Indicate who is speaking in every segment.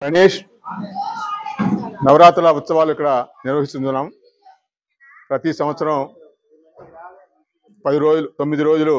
Speaker 1: గణేష్ నవరాత్రుల ఉత్సవాలు ఇక్కడ నిర్వహిస్తున్నాం. ప్రతి సంవత్సరం 9 రోజులు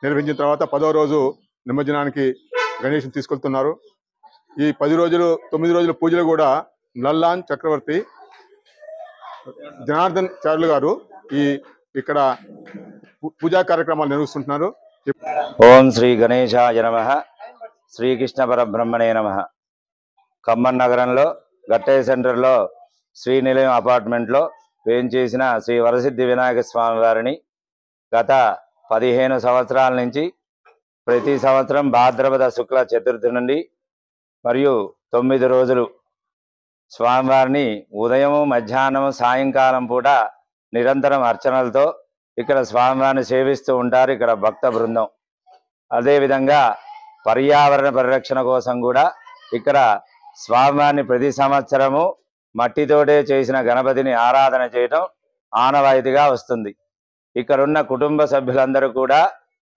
Speaker 1: నిర్వహించిన తర్వాత 10వ రోజు నిమజ్జనానికి గణేష్ని తీసుకెళ్తున్నారు. ఈ 9 రోజుల పూజలు కూడా నల్లాన్ చక్రవర్తి జనార్దన్ చార్లు గారు ఇక్కడ పూజా కార్యక్రమాలు నిర్వహిస్తుంటున్నారు.
Speaker 2: ఓం శ్రీ గణేశాయ నమః. శ్రీకృష్ణ పరబ్రహ్మణే నమః. ఖమ్మం నగరంలో గట్టయ్య సెంటర్లో శ్రీనిలయం అపార్ట్మెంట్లో వేయించేసిన శ్రీ వరసిద్ధి వినాయక స్వామి వారిని గత 15 సంవత్సరాల నుంచి ప్రతి సంవత్సరం భాద్రపద శుక్ల చతుర్థి నుండి మరియు 9 రోజులు స్వామివారిని ఉదయము మధ్యాహ్నము సాయంకాలం పూట నిరంతరం అర్చనలతో ఇక్కడ స్వామివారిని సేవిస్తూ ఉంటారు ఇక్కడ భక్త బృందం. అదేవిధంగా పర్యావరణ పరిరక్షణ కోసం కూడా ఇక్కడ స్వామివారిని ప్రతి సంవత్సరము మట్టితోటే చేసిన గణపతిని ఆరాధన చేయటం ఆనవాయితీగా వస్తుంది. ఇక్కడున్న కుటుంబ సభ్యులందరూ కూడా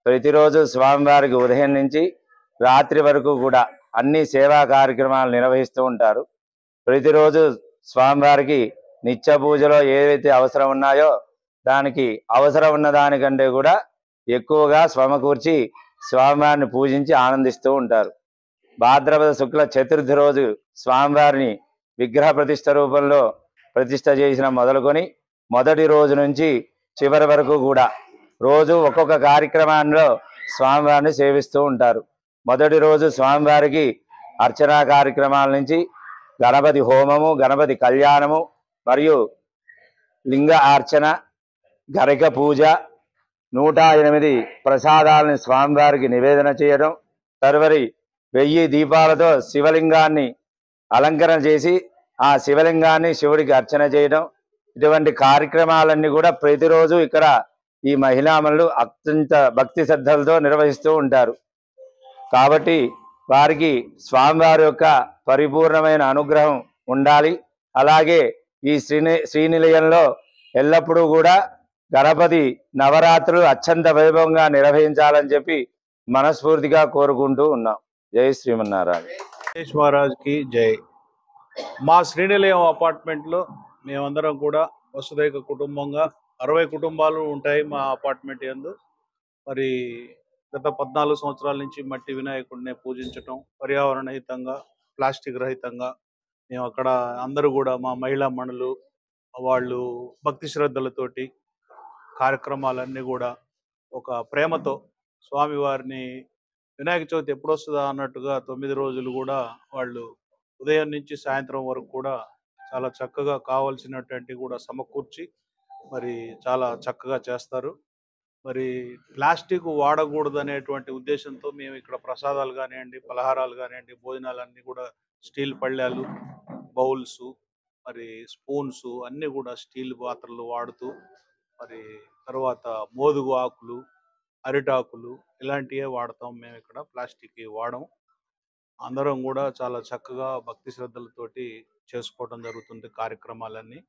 Speaker 2: ప్రతిరోజు స్వామివారికి ఉదయం నుంచి రాత్రి వరకు కూడా అన్ని సేవా కార్యక్రమాలు నిర్వహిస్తూ ఉంటారు. ప్రతిరోజు స్వామివారికి నిత్య పూజలో ఏవైతే అవసరం ఉన్నాయో దానికి అవసరం ఉన్న దానికంటే కూడా ఎక్కువగా సమకూర్చి స్వామివారిని పూజించి ఆనందిస్తూ ఉంటారు. భాద్రపద శుక్ల చతుర్థి రోజు స్వామివారిని విగ్రహ ప్రతిష్ఠ రూపంలో ప్రతిష్ఠ చేసిన మొదలుకొని మొదటి రోజు నుంచి చివరి వరకు కూడా రోజు ఒక్కొక్క కార్యక్రమాల్లో స్వామివారిని సేవిస్తూ ఉంటారు. మొదటి రోజు స్వామివారికి అర్చనా కార్యక్రమాల నుంచి గణపతి హోమము, గణపతి కళ్యాణము మరియు లింగ అర్చన, గరిక పూజ, 108 ప్రసాదాలను స్వామివారికి నివేదన చేయడం, తరువారి 1000 దీపాలతో శివలింగాన్ని అలంకరణ చేసి ఆ శివలింగాన్ని శివుడికి అర్చన చేయడం, ఇటువంటి కార్యక్రమాలన్నీ కూడా ప్రతిరోజు ఇక్కడ ఈ మహిళామణులు అత్యంత భక్తి శ్రద్ధలతో నిర్వహిస్తూ ఉంటారు. కాబట్టి వారికి స్వామివారి యొక్క పరిపూర్ణమైన అనుగ్రహం ఉండాలి. అలాగే ఈ శ్రీనిలయంలో ఎల్లప్పుడూ కూడా గణపతి నవరాత్రులు అత్యంత వైభవంగా నిర్వహించాలని చెప్పి మనస్ఫూర్తిగా కోరుకుంటూ ఉన్నాం. జై శ్రీమన్నారాయణ.
Speaker 3: గణేష్ మహారాజ్కి జై. మా శ్రీనిలయం అపార్ట్మెంట్లో మేమందరం కూడా వసుదైక కుటుంబంగా 60 కుటుంబాలు ఉంటాయి మా అపార్ట్మెంట్ యందు. మరి గత 14 సంవత్సరాల నుంచి మట్టి వినాయకుడిని పూజించటం, పర్యావరణ హితంగా, ప్లాస్టిక్ రహితంగా మేము అక్కడ అందరూ కూడా మా మహిళా మణులు వాళ్ళు భక్తి శ్రద్ధలతోటి కార్యక్రమాలన్నీ కూడా ఒక ప్రేమతో స్వామివారిని వినాయక చవితి ఎప్పుడు వస్తుందా అన్నట్టుగా 9 రోజులు కూడా వాళ్ళు ఉదయం నుంచి సాయంత్రం వరకు కూడా చాలా చక్కగా కావాల్సినటువంటి కూడా సమకూర్చి మరి చాలా చక్కగా చేస్తారు. మరి ప్లాస్టిక్ వాడకూడదు అనేటువంటి ఉద్దేశంతో మేము ఇక్కడ ప్రసాదాలు కానివ్వండి, పలహారాలు కానివ్వండి, భోజనాలన్నీ కూడా స్టీల్ పళ్ళాలు, బౌల్స్, మరి స్పూన్స్ అన్నీ కూడా స్టీల్ పాత్రలు వాడుతూ మరి తర్వాత మోదుగు ఆకులు, అరిటాకులు ఇలాంటివే వాడతాం. మేము ఇక్కడ ప్లాస్టిక్ వాడం. అందరం కూడా చాలా చక్కగా భక్తి శ్రద్ధలతోటి చేసుకోవడం జరుగుతుంది కార్యక్రమాలన్నీ.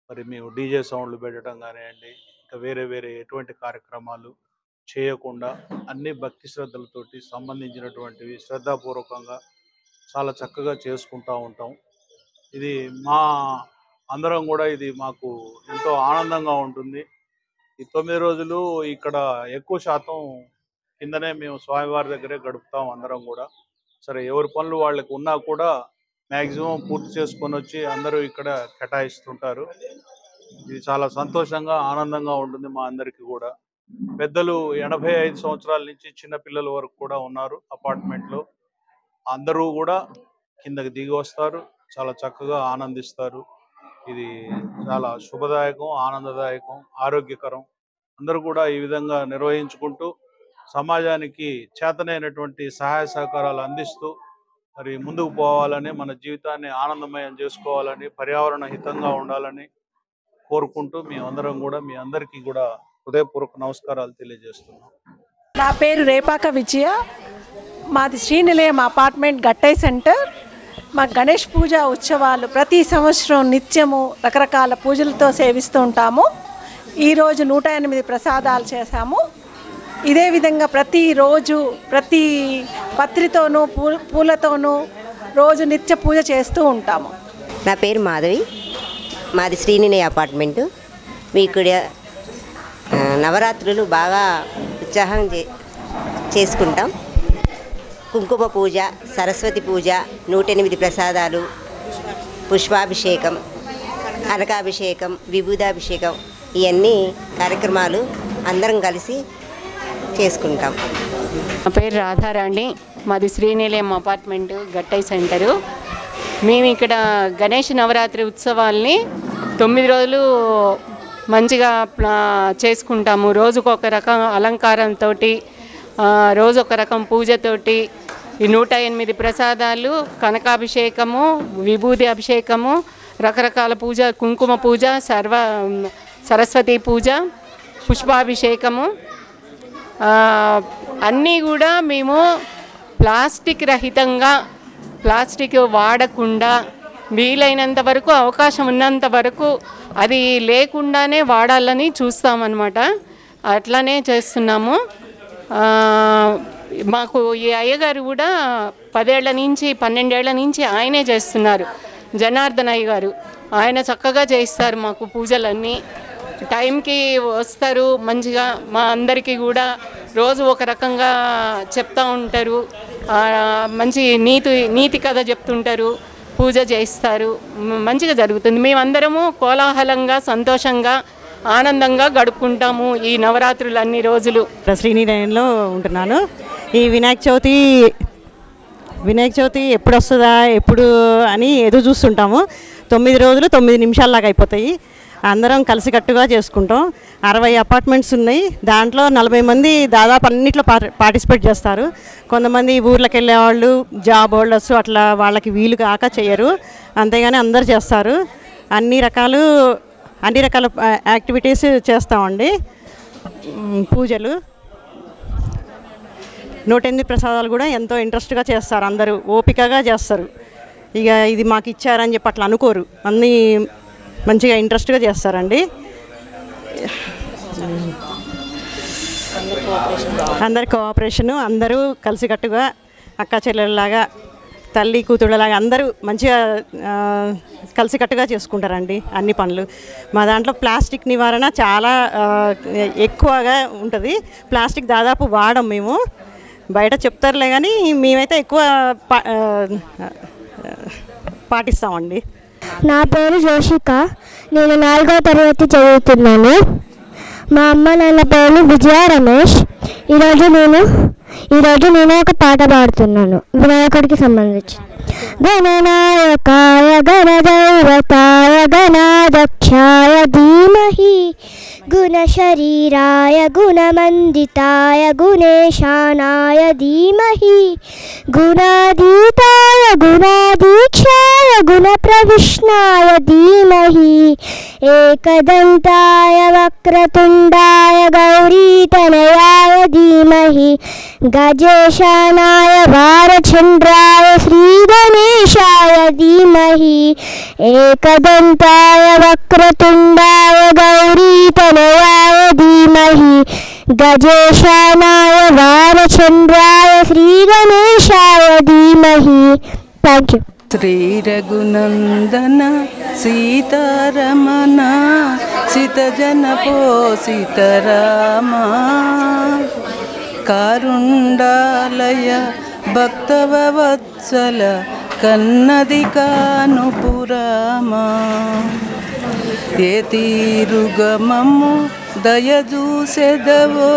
Speaker 3: మరి మేము డీజే సౌండ్లు పెట్టడం కానివ్వండి, ఇంకా వేరే ఎటువంటి కార్యక్రమాలు చేయకుండా అన్ని భక్తి శ్రద్ధలతోటి సంబంధించినటువంటివి శ్రద్ధాపూర్వకంగా చాలా చక్కగా చేసుకుంటూ ఉంటాం. ఇది మా అందరం కూడా ఇది మాకు ఎంతో ఆనందంగా ఉంటుంది. ఈ 9 రోజులు ఇక్కడ ఎక్కువ శాతం కిందనే మేము స్వామివారి దగ్గరే గడుపుతాం అందరం కూడా. సరే ఎవరి పనులు వాళ్ళకి ఉన్నా కూడా మ్యాక్సిమం పూర్తి చేసుకొని వచ్చి అందరూ ఇక్కడ కేటాయిస్తుంటారు. ఇది చాలా సంతోషంగా ఆనందంగా ఉంటుంది మా అందరికీ కూడా. పెద్దలు 85 సంవత్సరాల నుంచి చిన్న పిల్లల వరకు కూడా ఉన్నారు అపార్ట్మెంట్లో. అందరూ కూడా కిందకి దిగి వస్తారు, చాలా చక్కగా ఆనందిస్తారు. ఇది చాలా శుభదాయకం, ఆనందదాయకం, ఆరోగ్యకరం. అందరూ కూడా ఈ విధంగా నిర్వహించుకుంటూ సమాజానికి చేతనైనటువంటి సహాయ సహకారాలు అందిస్తూ మరి ముందుకు పోవాలని, మన జీవితాన్ని ఆనందమయం చేసుకోవాలని, పర్యావరణ హితంగా ఉండాలని కోరుకుంటూ మేమందరం కూడా మీ అందరికీ కూడా హృదయపూర్వక నమస్కారాలు తెలియజేస్తున్నాం.
Speaker 4: నా పేరు రేపాక విజయ. మాది శ్రీనిలయం అపార్ట్మెంట్ గట్టయ్య సెంటర్. మా గణేష్ పూజ ఉత్సవాలు ప్రతి సంవత్సరం నిత్యము రకరకాల పూజలతో సేవిస్తూ ఉంటాము. ఈరోజు 108 ప్రసాదాలు చేశాము. ఇదే విధంగా ప్రతిరోజు ప్రతి పత్రితోనూ పూలతోనూ రోజు నిత్య పూజ చేస్తూ ఉంటాము.
Speaker 5: నా పేరు మాధవి, మాది శ్రీనిలయ అపార్ట్మెంటు. ఇక్కడ నవరాత్రులు బాగా ఉత్సాహం చేసుకుంటాం. కుంకుమ పూజ, సరస్వతి పూజ, 108 ప్రసాదాలు, పుష్పాభిషేకం, కనకాభిషేకం, విభూదాభిషేకం, ఇవన్నీ కార్యక్రమాలు అందరం కలిసి చేసుకుంటాం.
Speaker 6: నా పేరు రాధారాణి, మాది శ్రీనిలయం అపార్ట్మెంటు, గట్టై సెంటరు. మేము ఇక్కడ గణేష్ నవరాత్రి ఉత్సవాల్ని 9 రోజులు మంచిగా చేసుకుంటాము. రోజుకొక రకం అలంకారంతో, రోజొక రకం పూజతోటి, ఈ 108 ప్రసాదాలు, కనకాభిషేకము, విభూది అభిషేకము, రకరకాల పూజ, కుంకుమ పూజ, సరస్వతి పూజ, పుష్పాభిషేకము, అన్నీ కూడా మేము ప్లాస్టిక్ రహితంగా, ప్లాస్టిక్ వాడకుండా, వీలైనంత వరకు, అవకాశం ఉన్నంత వరకు అది లేకుండానే వాడాలని చూస్తామన్నమాట. అట్లానే చేస్తున్నాము. మాకు ఈ అయ్యగారు కూడా 10 ఏళ్ల నుంచి 12 ఏళ్ల నుంచి ఆయనే చేస్తున్నారు. జనార్దన్ అయ్య గారు, ఆయన చక్కగా చేస్తారు మాకు పూజలన్నీ. టైంకి వస్తారు మంచిగా. మా అందరికీ కూడా రోజు ఒక రకంగా చెప్తూ ఉంటారు. మంచి నీతి కథ చెప్తుంటారు, పూజ చేస్తారు. మంచిగా జరుగుతుంది. మేమందరము కోలాహలంగా, సంతోషంగా, ఆనందంగా గడుపుకుంటాము ఈ నవరాత్రులు అన్ని రోజులు.
Speaker 7: శ్రీనిలయంలో ఉంటున్నాను. ఈ వినాయక చవితి ఎప్పుడు వస్తుందా ఎప్పుడు అని ఎదురు చూస్తుంటాము. 9 రోజులు 9 నిమిషాల్లాగా అయిపోతాయి. అందరం కలిసికట్టుగా చేసుకుంటాం. 60 అపార్ట్మెంట్స్ ఉన్నాయి. దాంట్లో 40 మంది దాదాపు అన్నిట్లో పార్టిసిపేట్ చేస్తారు. కొంతమంది ఊర్లకు వెళ్ళేవాళ్ళు, జాబ్ హోల్డర్స్, అట్లా వాళ్ళకి వీలు కాక చేయరు. అంతేగాని అందరు చేస్తారు. అన్ని రకాల యాక్టివిటీస్ చేస్తామండి. పూజలు, 108 ప్రసాదాలు కూడా ఎంతో ఇంట్రెస్ట్గా చేస్తారు. అందరూ ఓపికగా చేస్తారు. ఇక ఇది మాకు ఇచ్చారని చెప్పి అట్లా అనుకోరు. అన్నీ మంచిగా ఇంట్రెస్ట్గా చేస్తారండి. అందరి కోఆపరేషను, అందరూ కలిసికట్టుగా అక్క చెల్లెళ్ళలాగా, తల్లి కూతుళ్ళలాగా అందరూ మంచిగా కలిసికట్టుగా చేసుకుంటారండి అన్ని పనులు. మా దాంట్లో ప్లాస్టిక్ నివారణ చాలా ఎక్కువగా ఉంటుంది. ప్లాస్టిక్ దాదాపు వాడం మేము. బయట చెప్తారులే కానీ మేమైతే ఎక్కువ పాటిస్తామండి.
Speaker 8: నా పేరు జోషిక, నేను 4వ తరగతి చదువుతున్నాను. మా అమ్మ నాన్న పేరు విజయ రమేష్. ఈరోజు నేను ఒక పాట పాడుతున్నాను వినాయకుడికి సంబంధించి. గణనాయకాయ గణదైవతాయ గణాధ్యక్షాయ ధీమహి గుణశరీరాయ గుణమందితాయ గుణేశానాయ ధీమహి గుణాధీతాయ గుణాధీక్షాయ గుణప్రవిష్ణాయ ధీమహి ఏకదంతాయ వక్రతుండాయ గౌరీతనయాయ ధీమహి గజేశానాయ వారచంద్రాయ శ్రీగణేశాయ ధీమహి ఏకదంతాయ వక్రతుండాయ గౌరీతనయాయ ధీమహి గజేశానాయ వారచంద్రాయ శ్రీగణేశాయ ధీమహి. Thank you.
Speaker 9: శ్రీ రఘునందన సీతారమణ సితజన పోషిత రామ కారుండాలయ భక్తవత్సల కన్నది కానుపురామా ఏ తీరుగమము దయజూసెదవో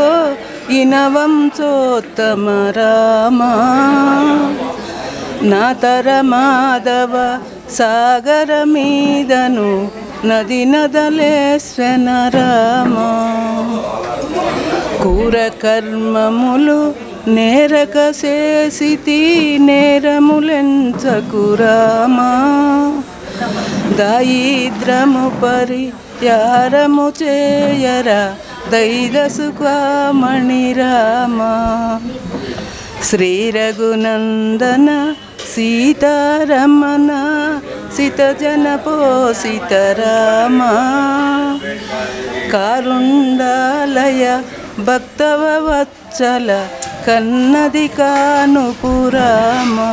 Speaker 9: ఇనవంశోత్తమ రామా నాతర మాధవ సాగర మీదను నది నదలేశ్వన రామా కూర కర్మములు నేరక చేసితి నేరములెంచకు రామా దాయిద్రము పరిహారము చేయరా దైదసుకామణి రామా శ్రీ రఘునందన సీతారమణ సితజన పోషిత రామా కారుండాలయ భక్తవత్సల కన్నది కానుపురామా.